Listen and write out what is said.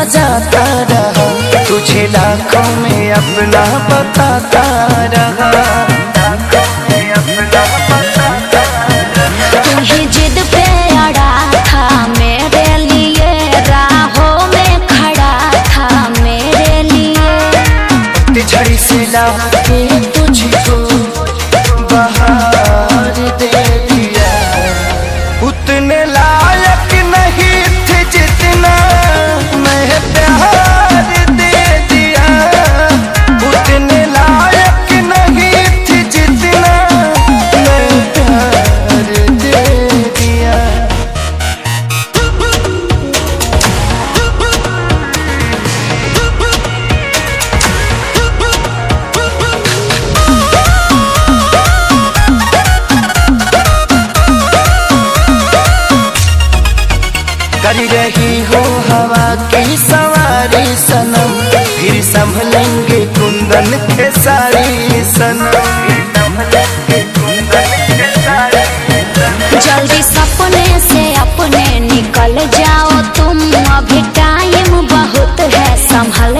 सजाता रहा, तुझे लाखों में अपना बताता रहा। तुम्हें जिद पे अड़ा था मेरे लिए, राहों में खड़ा था मेरे लिए। झड़ी से लाके तुझको बहार दे दिया, उतने लायक नहीं थे जितना मैं प्यार दे दिया। उतने लायक नहीं थे जितना मैं प्यार दे दिया। कर रही हो हवा की सवारी सनम, फिर संभलेंगे कुंदन के सारी सनम। जल्दी सपने से अपने निकल जाओ तुम, अभी टाइम बहुत है, संभल